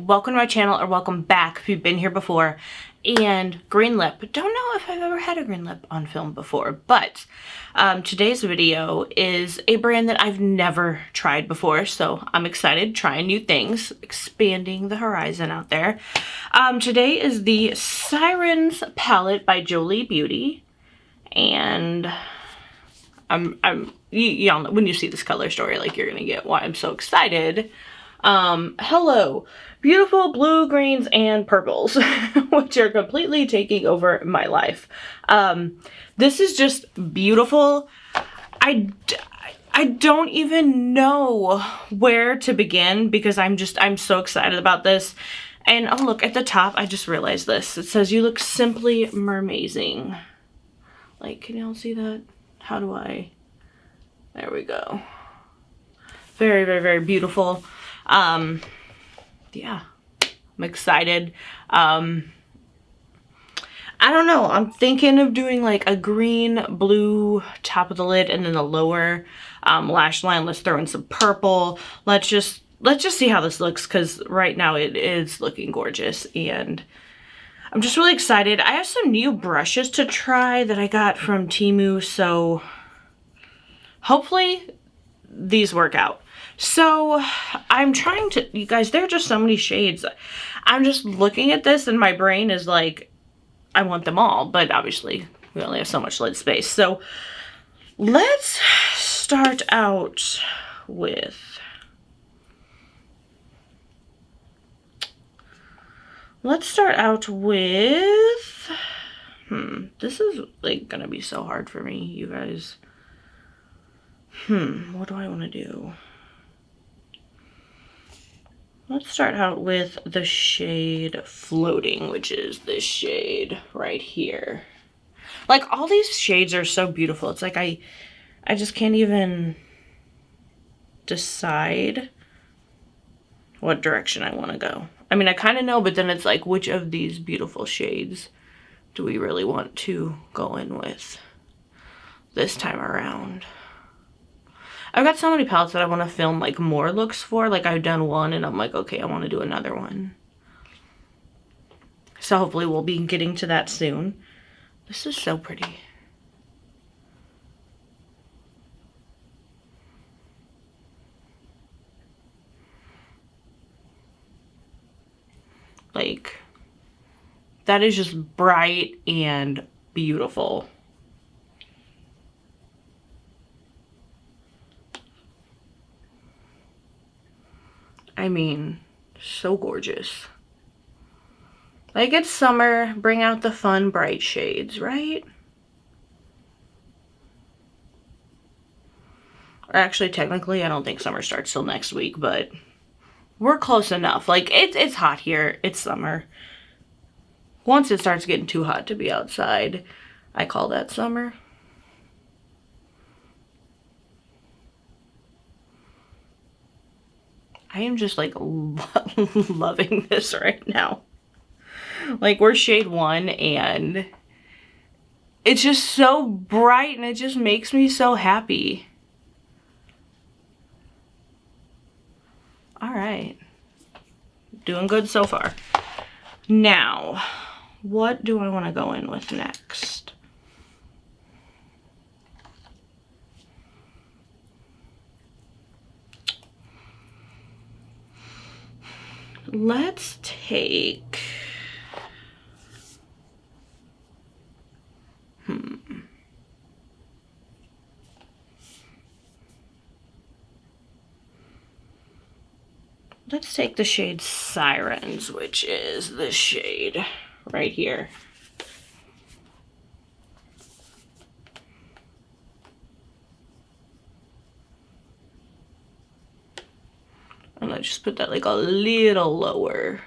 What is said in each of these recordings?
welcome to my channel, or welcome back if you've been here before. And green lip. Don't know if I've ever had a green lip on film before, but today's video is a brand that I've never tried before, so I'm excited trying new things, expanding the horizon out there. Today is the Sirens palette by Jolie Beauty, and y'all know when you see this color story, like, you're gonna get why I'm so excited. Hello, beautiful blue, greens, and purples, which are completely taking over my life. This is just beautiful. I don't even know where to begin because I'm so excited about this. And oh, look at the top, I just realized this. It says, "You look simply mermazing." Like, can y'all see that? How do I? There we go. Very, very, very beautiful. Yeah, I'm excited. I don't know. I'm thinking of doing like a green, blue top of the lid, and then the lower lash line. Let's throw in some purple. Let's just see how this looks, because right now it is looking gorgeous, and I'm just really excited. I have some new brushes to try that I got from Temu, so hopefully these work out. So I'm trying to, you guys, there are just so many shades. I'm just looking at this and my brain is like, I want them all, but obviously we only have so much lid space. So let's start out with, this is like gonna be so hard for me, you guys. What do I want to do? Let's start out with the shade Floating, which is this shade right here. Like, all these shades are so beautiful. It's like I just can't even decide what direction I want to go. I mean, I kind of know, but then it's like, which of these beautiful shades do we really want to go in with this time around? I've got so many palettes that I want to film like more looks for. Like, I've done one and I'm like, okay, I want to do another one. So hopefully we'll be getting to that soon. This is so pretty. Like, that is just bright and beautiful. I mean, so gorgeous. Like, it's summer, bring out the fun, bright shades, right? Or actually, technically, I don't think summer starts till next week, but we're close enough. Like, it's hot here. It's summer. Once it starts getting too hot to be outside, I call that summer. I am just like loving this right now. Like, we're shade 1 and it's just so bright and it just makes me so happy. All right, doing good so far. Now, what do I want to go in with next? Let's take, let's take the shade Sirens, which is this shade right here. And let's just put that like a little lower.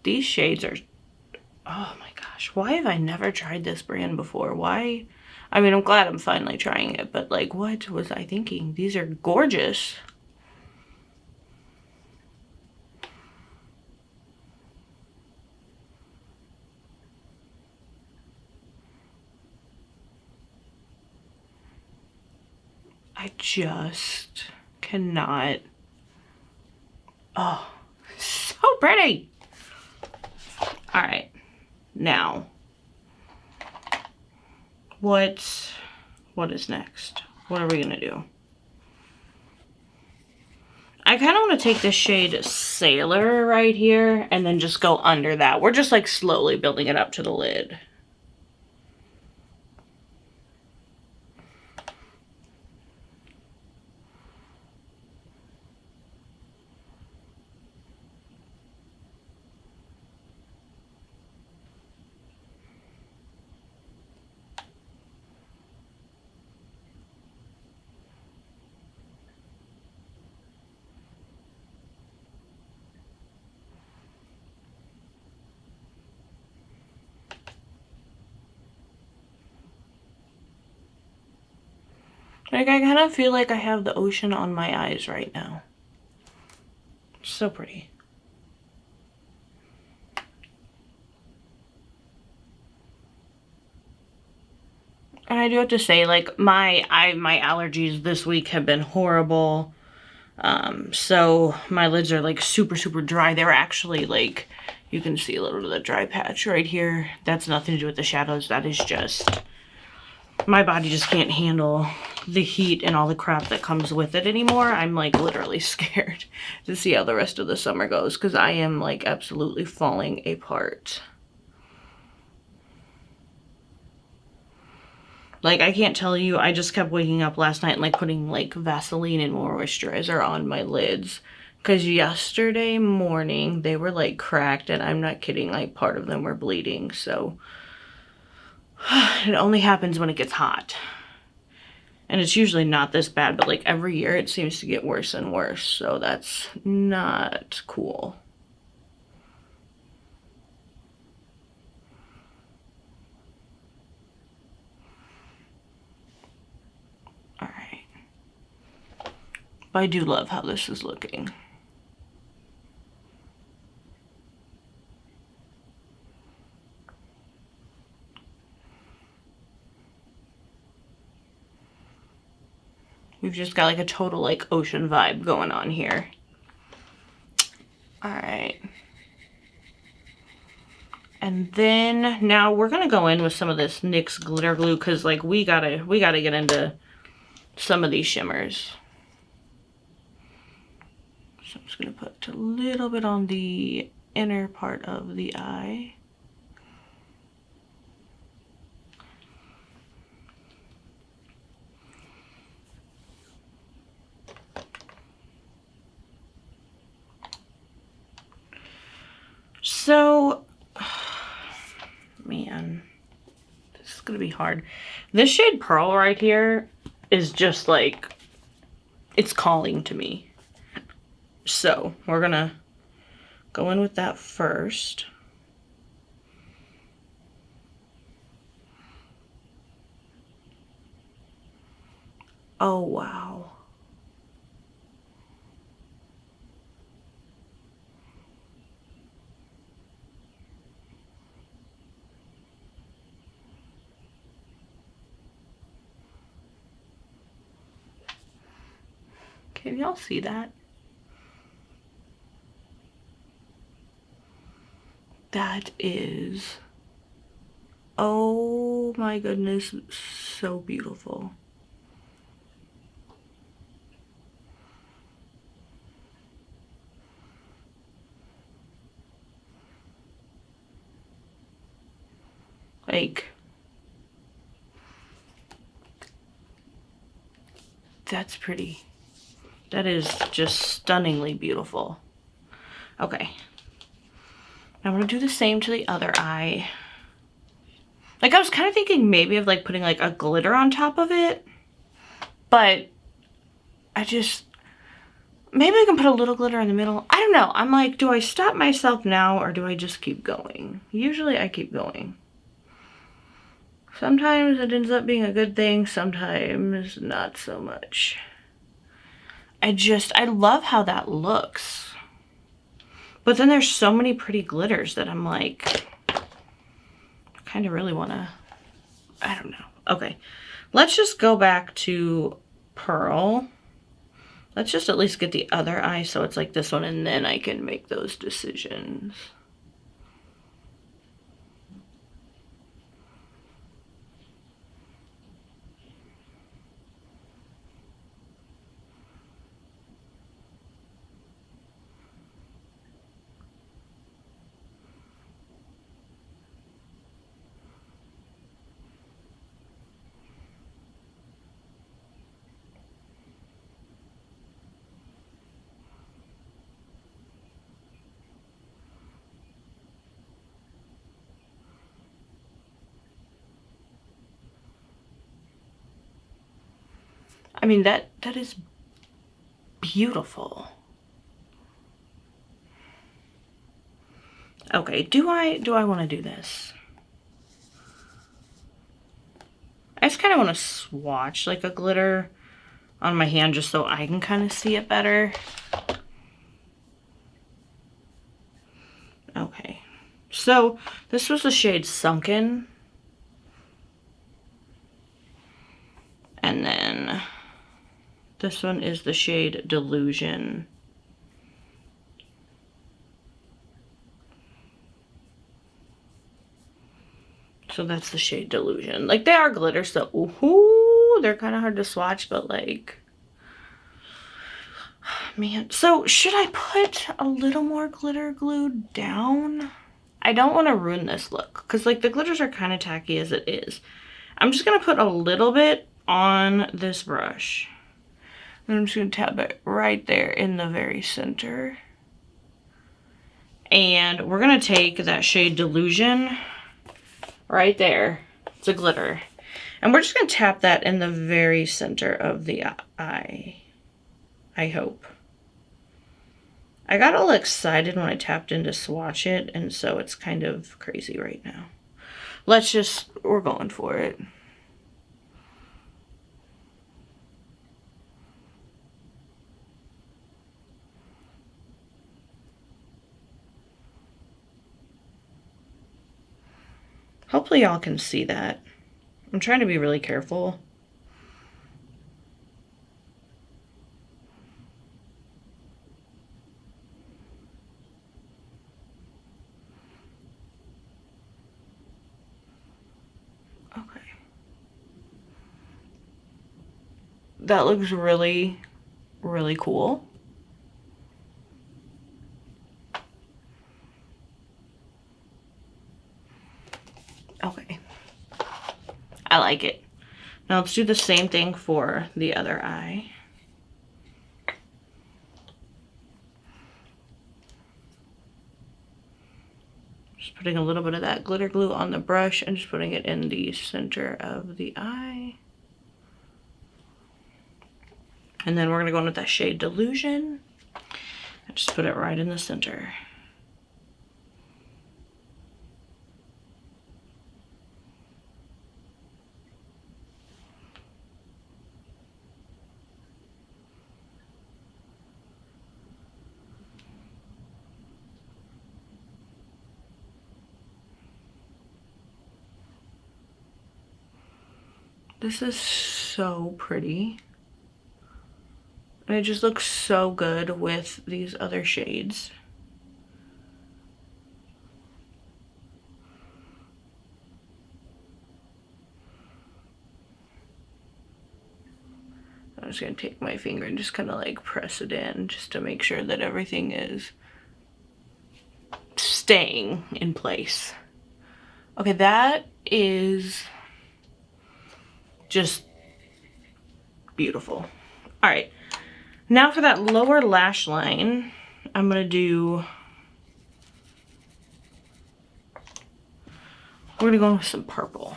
These shades are, oh my gosh, why have I never tried this brand before? Why? I mean, I'm glad I'm finally trying it, but like, what was I thinking? These are gorgeous. I just cannot. Oh, so pretty. All right, now, what is next? What are we gonna do? I kind of want to take this shade Sailor right here and then just go under that. We're just like slowly building it up to the lid. Like, I kind of feel like I have the ocean on my eyes right now. So pretty. And I do have to say, like, my allergies this week have been horrible. So my lids are like super, super dry. They're actually like, you can see a little bit of the dry patch right here. That's nothing to do with the shadows. That is just, my body just can't handle the heat and all the crap that comes with it anymore. I'm like literally scared to see how the rest of the summer goes because I am like absolutely falling apart. Like, I can't tell you, I just kept waking up last night and like putting like Vaseline and moisturizer on my lids. Because yesterday morning they were like cracked, and I'm not kidding, like part of them were bleeding. So it only happens when it gets hot. And it's usually not this bad, but like every year it seems to get worse and worse. So that's not cool. All right. But I do love how this is looking. We've just got like a total like ocean vibe going on here. All right. And then now we're gonna go in with some of this NYX glitter glue because like we gotta get into some of these shimmers. So I'm just gonna put a little bit on the inner part of the eye. So, man, this is gonna be hard. This shade Pearl right here is just like, it's calling to me. So we're gonna go in with that first. Oh, wow. Can y'all see that? That is, oh my goodness, so beautiful. Like, that's pretty. That is just stunningly beautiful. Okay. I'm gonna do the same to the other eye. Like, I was kind of thinking maybe of like putting like a glitter on top of it, but I just, Maybe I can put a little glitter in the middle. I don't know. I'm like, do I stop myself now or do I just keep going? Usually I keep going. Sometimes it ends up being a good thing, sometimes not so much. I love how that looks. But then there's so many pretty glitters that I'm like, I kind of really want to, I don't know. Okay, let's just go back to Pearl. Let's just at least get the other eye so it's like this one, and then I can make those decisions. I mean, that is beautiful. Okay, do I want to do this? I just kind of want to swatch like a glitter on my hand just so I can kind of see it better. Okay, so this was the shade Sunken. And then this one is the shade Delusion. So that's the shade Delusion. Like, they are glitter, so ooh, they're kind of hard to swatch, but like, man. So should I put a little more glitter glue down? I don't want to ruin this look because like the glitters are kind of tacky as it is. I'm just going to put a little bit on this brush. And I'm just going to tap it right there in the very center. And we're going to take that shade Delusion right there. It's a glitter. And we're just going to tap that in the very center of the eye. I hope. I got all excited when I tapped in to swatch it, and so it's kind of crazy right now. We're going for it. Hopefully y'all can see that. I'm trying to be really careful. Okay. That looks really, really cool. Okay. I like it. Now let's do the same thing for the other eye. Just putting a little bit of that glitter glue on the brush and just putting it in the center of the eye. And then we're gonna go in with that shade Delusion and just put it right in the center. This is so pretty. And it just looks so good with these other shades. I'm just gonna take my finger and just kind of like press it in just to make sure that everything is staying in place. Okay, that is just beautiful. All right, now for that lower lash line, I'm gonna do, we're gonna go with some purple.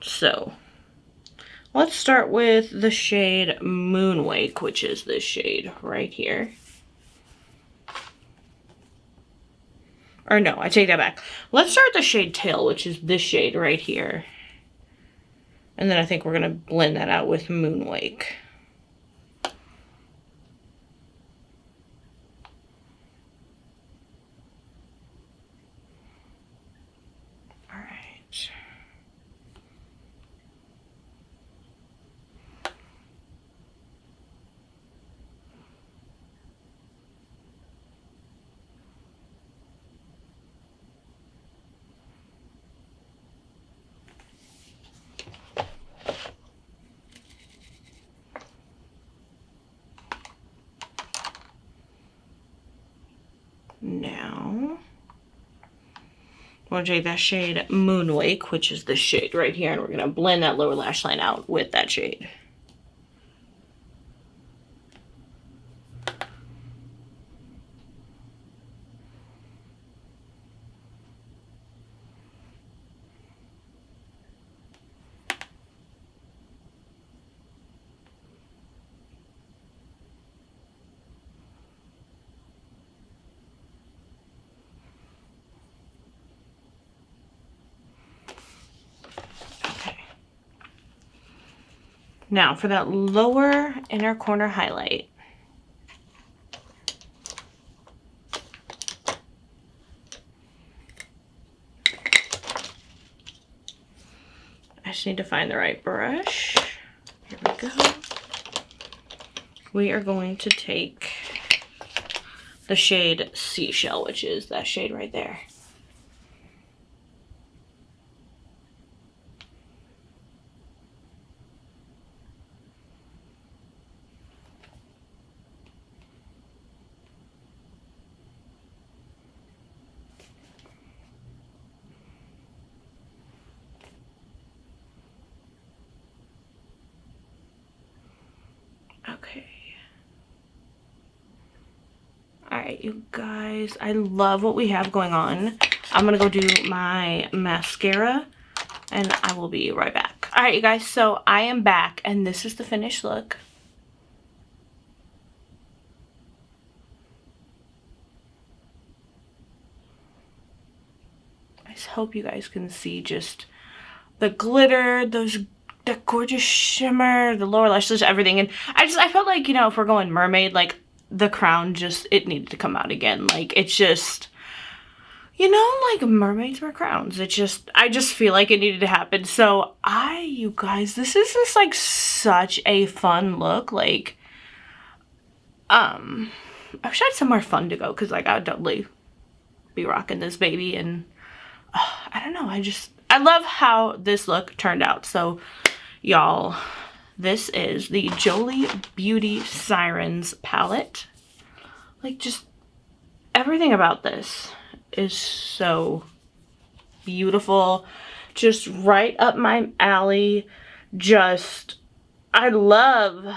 So Let's start with the shade Moonwake, which is this shade right here. Or no, I take that back. Let's start with the shade Tail, which is this shade right here. And then I think we're going to blend that out with Moonwake. Now, we'll take that shade Moonwake, which is this shade right here, and we're going to blend that lower lash line out with that shade. Now for that lower inner corner highlight, I just need to find the right brush. Here we go. We are going to take the shade Seashell, which is that shade right there. Okay. Alright, you guys, I love what we have going on. I'm gonna go do my mascara and I will be right back. Alright, you guys, so I am back and this is the finished look. I just hope you guys can see just the glitter, that gorgeous shimmer, the lower lashes, everything. And I felt like, you know, if we're going mermaid, like the crown just, it needed to come out again. Like it's just, you know, like mermaids wear crowns. It just, I just feel like it needed to happen. So you guys, this is just like such a fun look. Like, I wish I had somewhere fun to go. Cause like I would totally be rocking this baby. And I don't know. I love how this look turned out. So y'all, this is the Jolie Beauty Sirens palette. Like just everything about this is so beautiful. Just right up my alley. Just, I love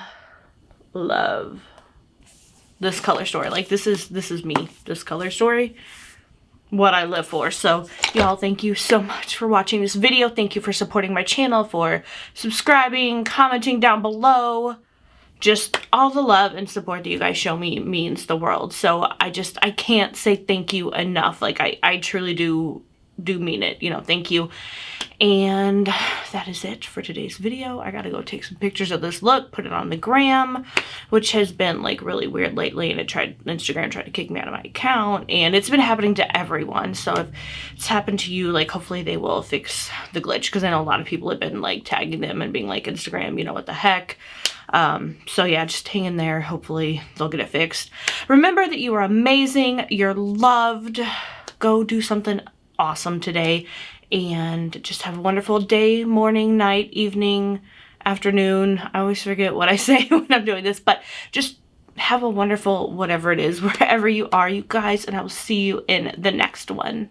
this color story. Like this is me, this color story. What I live for. So y'all, thank you so much for watching this video. Thank you for supporting my channel, for subscribing, commenting down below. Just all the love and support that you guys show me means the world. So I can't say thank you enough. Like I truly do mean it, you know. Thank you. And that is it for today's video. I gotta go take some pictures of this look, put it on the gram, which has been like really weird lately, and Instagram tried to kick me out of my account, and it's been happening to everyone. So if it's happened to you, like hopefully they will fix the glitch, because I know a lot of people have been like tagging them and being like, Instagram, you know what the heck. So yeah, just hang in there. Hopefully they'll get it fixed. Remember that you are amazing, you're loved. Go do something awesome today, and just have a wonderful day, morning, night, evening, afternoon. I always forget what I say when I'm doing this, but just have a wonderful whatever it is, wherever you are, you guys, and I will see you in the next one.